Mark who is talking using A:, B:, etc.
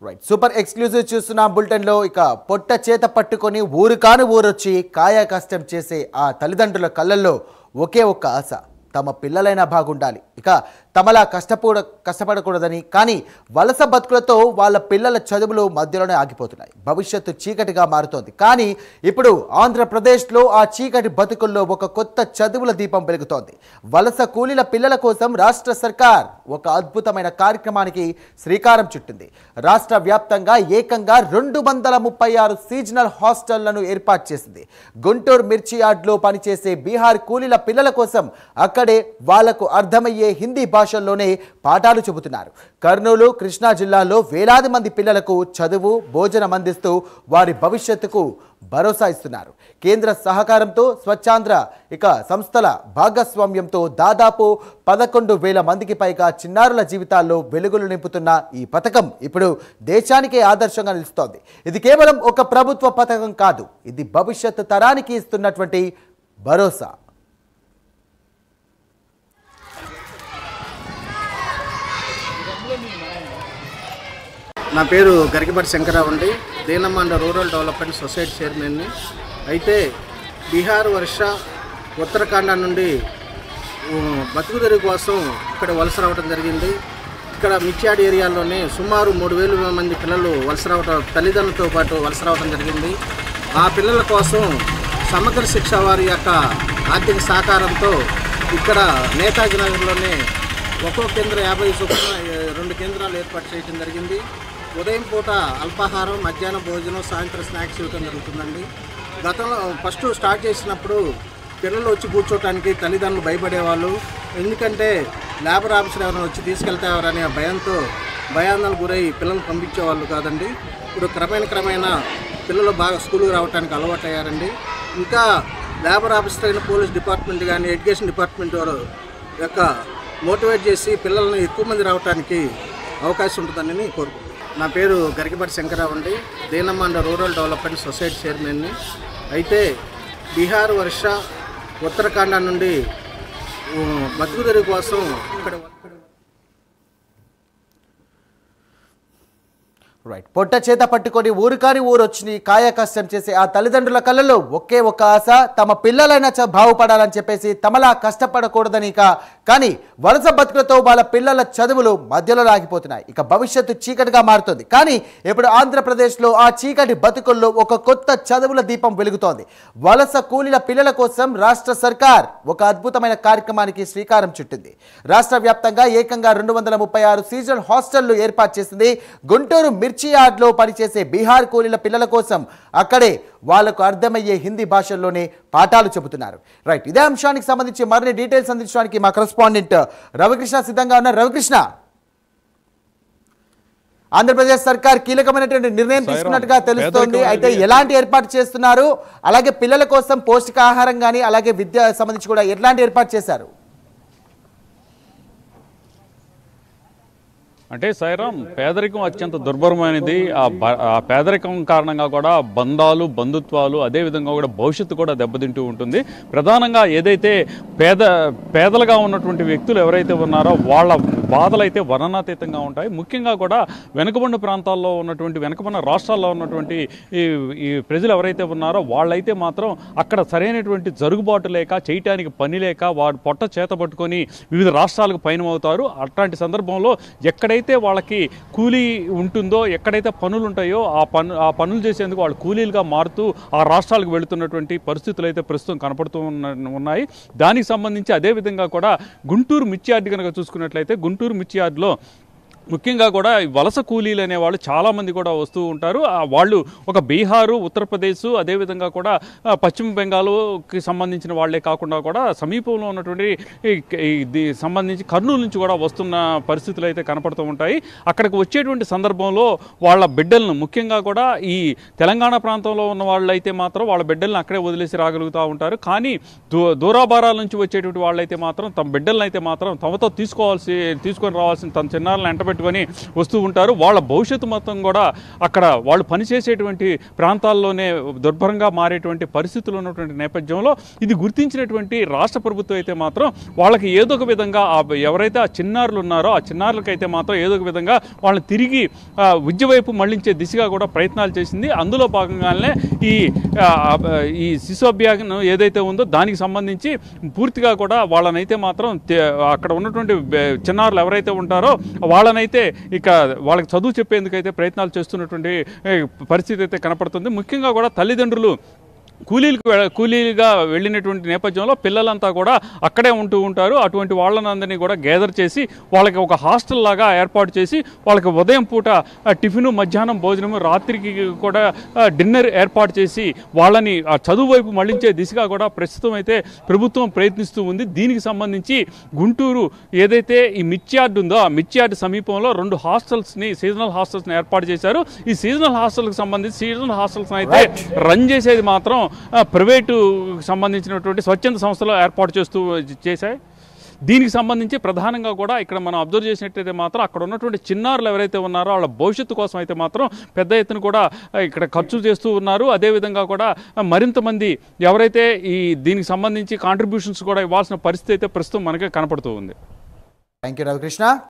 A: Right super exclusive చూస్తున్న bulletin లో ఇక పొట్ట చేత పట్టుకొని ఊరు కాను ఊరొచ్చి కాయ కష్టం చేసే ఆ తల్లిదండ్రుల కళ్ళల్లో ఒకే ఒక్క ఆశ తమ పిల్లలైనా బాగుండాలి ఇక తమలా కష్టపడకూడదని కానీ వలస బతుకులతో వాళ్ళ పిల్లల చదువులు మధ్యలోనే ఆగిపోతున్నాయి భవిష్యత్తు చీకటిగా మారుతోంది కానీ ఇప్పుడు ఆంధ్రప్రదేశ్లో ఆ చీకటి బతుకుల్లో ఒక కొత్త చదువుల దీపం వెలుగుతోంది వలస కూలీల పిల్లల కోసం రాష్ట్ర సర్కార్ ఒక అద్భుతమైన కార్యక్రమానికి శ్రీకారం చుట్టింది రాష్ట్ర వ్యాప్తంగా ఏకంగా 236 సీజనల్ హాస్టళ్లను ఏర్పాటు చేసింది గుంటూరు మిర్చి యార్డ్లో పనిచేసే బీహార్ కూలీల పిల్లల కోసం అక్కడే వాళ్లకు అర్థమయ్యే హిందీ భాషల్లోనే పాఠాలు చెబుతున్నారు కర్నూలు కృష్ణా జిల్లాల్లో వేలాది మంది పిల్లలకు చదువు భోజనం అందిస్తూ వారి భవిష్యత్తుకు భరోసా ఇస్తున్నారు కేంద్ర సహకారంతో స్వచ్ఛాంధ్ర సంస్థల భాగస్వామ్యంతో దాదాపు 11,000 మందికి పైగా చిన్నారుల జీవితాల్లో వెలుగులు నింపుతున్న ఈ పథకం ఇప్పుడు దేశానికే ఆదర్శంగా నిలుస్తోంది ఇది కేవలం ఒక ప్రభుత్వ పథకం కాదు ఇది భవిష్యత్తు తరానికి ఇస్తున్నటువంటి భరోసా
B: నా పేరు గరికపాటి శంకరరావు అండి దీనమ్మండ రూరల్ డెవలప్మెంట్ సొసైటీ చైర్మన్ని అయితే బీహార్ వర్ష ఉత్తరాఖండ్ నుండి బతుకుదెరువు కోసం ఇక్కడ వలస రావడం జరిగింది ఇక్కడ మిర్చియాడ్ ఏరియాలోనే సుమారు 3,000 మంది పిల్లలు వలస రావడం తల్లిదండ్రులతో పాటు వలస రావడం జరిగింది ఆ పిల్లల కోసం సమగ్ర శిక్ష వారి యొక్క ఆర్థిక సహకారంతో ఇక్కడ నేతాజీ నగర్లోనే ఒక్కో కేంద్రం 50 చొప్పున 2 కేంద్రాలు ఏర్పాటు చేయడం జరిగింది ఉదయం పూట అల్పాహారం మధ్యాహ్నం భోజనం సాయంత్రం స్నాక్స్ ఇవ్వడం జరుగుతుందండి గతంలో ఫస్ట్ స్టార్ట్ చేసినప్పుడు పిల్లలు వచ్చి కూర్చోవడానికి తల్లిదండ్రులు భయపడేవాళ్ళు ఎందుకంటే లేబర్ ఆఫీసర్ ఎవరైనా వచ్చి తీసుకెళ్తారనే భయాందోళనకు గురై పిల్లలు పంపించేవాళ్ళు కాదండి ఇప్పుడు క్రమేణా పిల్లలు బాగా స్కూల్కి రావడానికి అలవాటు అయ్యారండి ఇంకా లేబర్ ఆఫీసర్ అయిన పోలీస్ డిపార్ట్మెంట్ కానీ ఎడ్యుకేషన్ డిపార్ట్మెంట్ యొక్క మోటివేట్ చేసి పిల్లల్ని ఎక్కువ మంది రావడానికి అవకాశం ఉంటుందని కోరుకుంటున్నాను నా పేరు గరికపాటి శంకరరావు అండి దీనమ్మండ రూరల్ డెవలప్మెంట్ సొసైటీ చైర్మన్ని అయితే బీహార్ వర్ష ఉత్తరాఖండ్ నుండి బతుకుదెరువు కోసం ఇక్కడ
A: రైట్ పొట్ట చేత పట్టుకొని ఊరు కాని ఊరొచ్చి కాయ కష్టం చేసే ఆ తల్లిదండ్రుల కళ్ళలో ఒకే ఒక్క ఆశ తమ పిల్లలైనా బాగుపడాలని చెప్పేసి తమలా కష్టపడకూడదని కానీ వలస బతుకులతో వాళ్ళ పిల్లల చదువులు మధ్యలో ఆగిపోతున్నాయి ఇక భవిష్యత్తు చీకటిగా మారుతుంది కానీ ఇప్పుడు ఆంధ్రప్రదేశ్లో ఆ చీకటి బతుకుల్లో ఒక కొత్త చదువుల దీపం వెలుగుతోంది వలస కూలీల పిల్లల కోసం రాష్ట్ర సర్కార్ ఒక అద్భుతమైన కార్యక్రమానికి శ్రీకారం చుట్టింది రాష్ట్ర వ్యాప్తంగా ఏకంగా 236 సీజనల్ హాస్టళ్లు ఏర్పాటు చేసింది గుంటూరు మిర్చి యార్డ్లో పనిచేసే బీహార్ కూలీల పిల్లల కోసం అక్కడే వాళ్లకు అర్థమయ్యే హిందీ భాషల్లోనే పాఠాలు చెబుతున్నారు రైట్ ఇదే అంశానికి సంబంధించి మరిన్ని డీటెయిల్స్ అందించడానికి మా కరెస్పాండెంట్ రవికృష్ణ సిద్ధంగా ఉన్నారు రవికృష్ణ ఆంధ్రప్రదేశ్ సర్కార్ కీలకమైనటువంటి నిర్ణయం తీసుకున్నట్టుగా తెలుస్తోంది అయితే ఎలాంటి ఏర్పాటు చేస్తున్నారు అలాగే పిల్లల కోసం పౌష్టికాహారం కానీ అలాగే విద్య సంబంధించి కూడా ఎలాంటి ఏర్పాటు చేశారు
C: అంటే సాయిరాం పేదరికం అత్యంత దుర్భరమైనది ఆ పేదరికం కారణంగా కూడా బంధాలు బంధుత్వాలు అదేవిధంగా కూడా భవిష్యత్తు కూడా దెబ్బతింటూ ఉంటుంది ప్రధానంగా ఏదైతే పేదలుగా ఉన్నటువంటి వ్యక్తులు ఎవరైతే ఉన్నారో వాళ్ళ బాధలు అయితే వర్ణనాతీతంగా ఉంటాయి ముఖ్యంగా కూడా వెనుకబడిన ప్రాంతాల్లో ఉన్నటువంటి వెనుకబడిన రాష్ట్రాల్లో ఉన్నటువంటి ఈ ప్రజలు ఎవరైతే ఉన్నారో వాళ్ళైతే మాత్రం అక్కడ సరైనటువంటి జరుగుబాటు లేక చేయటానికి పని లేక వాడు పొట్ట చేత పట్టుకొని వివిధ రాష్ట్రాలకు పయనమవుతారు అట్లాంటి సందర్భంలో ఎక్కడైతే వాళ్ళకి కూలీ ఉంటుందో ఎక్కడైతే పనులు ఉంటాయో ఆ పనులు చేసేందుకు వాళ్ళు కూలీలుగా మారుతూ ఆ రాష్ట్రాలకు వెళుతున్నటువంటి పరిస్థితులు అయితే ప్రస్తుతం కనపడుతూ ఉన్నాయి దానికి సంబంధించి అదేవిధంగా కూడా గుంటూరు మిర్చి యార్డ్ కనుక చూసుకున్నట్లయితే గుంటూరు మిర్చి యార్డ్లో ముఖ్యంగా కూడా వలస కూలీలు అనేవాళ్ళు చాలామంది కూడా వస్తూ ఉంటారు వాళ్ళు ఒక బీహారు ఉత్తరప్రదేశ్ అదేవిధంగా కూడా పశ్చిమ బెంగాల్కి సంబంధించిన వాళ్ళే కాకుండా కూడా సమీపంలో ఉన్నటువంటి సంబంధించి కర్నూలు నుంచి కూడా వస్తున్న పరిస్థితులు అయితే కనపడుతూ ఉంటాయి అక్కడికి వచ్చేటువంటి సందర్భంలో వాళ్ళ బిడ్డలను ముఖ్యంగా కూడా ఈ తెలంగాణ ప్రాంతంలో ఉన్న వాళ్ళైతే మాత్రం వాళ్ళ బిడ్డలను అక్కడే వదిలేసి రాగలుగుతూ ఉంటారు కానీ దూరాభారాల నుంచి వచ్చేటువంటి వాళ్ళైతే మాత్రం తమ బిడ్డలను అయితే మాత్రం తమతో తీసుకొని రావాల్సిన తమ చిన్నారులను ఎంటబెట్టి పట్టుకొని వస్తూ ఉంటారు. వాళ్ళ భవిష్యత్తు మొత్తం కూడా అక్కడ వాళ్ళు పనిచేసేటువంటి ప్రాంతాల్లోనే దుర్భరంగా మారేటువంటి పరిస్థితులు ఉన్నటువంటి నేపథ్యంలో ఇది గుర్తించినటువంటి రాష్ట్ర ప్రభుత్వం అయితే మాత్రం వాళ్ళకి ఏదో ఒక విధంగా ఎవరైతే ఆ చిన్నారులు ఉన్నారో ఆ చిన్నారులకైతే మాత్రం ఏదో ఒక విధంగా వాళ్ళని తిరిగి విద్య వైపు మళ్లించే దిశగా కూడా ప్రయత్నాలు చేసింది. అందులో భాగంగానే ఈ శిశు అభియాన్ ఏదైతే ఉందో దానికి సంబంధించి పూర్తిగా కూడా వాళ్ళనైతే మాత్రం అక్కడ ఉన్నటువంటి చిన్నారులు ఎవరైతే ఉంటారో వాళ్ళనైతే ఇక వాళ్ళకి చదువు చెప్పేందుకైతే ప్రయత్నాలు చేస్తున్నటువంటి పరిస్థితి అయితే కనపడుతుంది. ముఖ్యంగా కూడా తల్లిదండ్రులు కూలీలుగా వెళ్ళినటువంటి నేపథ్యంలో పిల్లలంతా కూడా అక్కడే ఉంటూ ఉంటారు. అటువంటి వాళ్ళనందరినీ కూడా గ్యాదర్ చేసి వాళ్ళకి ఒక హాస్టల్ లాగా ఏర్పాటు చేసి వాళ్ళకి ఉదయం పూట టిఫిను, మధ్యాహ్నం భోజనము, రాత్రికి కూడా డిన్నర్ ఏర్పాటు చేసి వాళ్ళని ఆ చదువు వైపు మళ్లించే దిశగా కూడా ప్రస్తుతం అయితే ప్రభుత్వం ప్రయత్నిస్తూ ఉంది. దీనికి సంబంధించి గుంటూరు ఏదైతే ఈ మిర్చియార్డ్ ఉందో ఆ మిర్చియార్డ్ సమీపంలో 2 హాస్టల్స్ని, సీజనల్ హాస్టల్స్ని ఏర్పాటు చేశారు. ఈ సీజనల్ హాస్టల్కి సంబంధించి సీజనల్ హాస్టల్స్ అయితే రన్ చేసేది మాత్రం ప్రైవేటు సంబంధించినటువంటి స్వచ్ఛంద సంస్థలు ఏర్పాటు చేశాయి. దీనికి సంబంధించి ప్రధానంగా కూడా ఇక్కడ మనం అబ్జర్వ్ చేసినట్టయితే మాత్రం అక్కడ ఉన్నటువంటి చిన్నారులు ఎవరైతే ఉన్నారో వాళ్ళ భవిష్యత్తు కోసం అయితే మాత్రం పెద్ద ఎత్తున కూడా ఇక్కడ ఖర్చు చేస్తూ ఉన్నారు. అదేవిధంగా కూడా మరింత మంది ఎవరైతే దీనికి సంబంధించి కాంట్రిబ్యూషన్స్ కూడా ఇవ్వాల్సిన పరిస్థితి అయితే ప్రస్తుతం మనకి కనపడుతూ ఉంది.
A: Thank you Ravikrishna.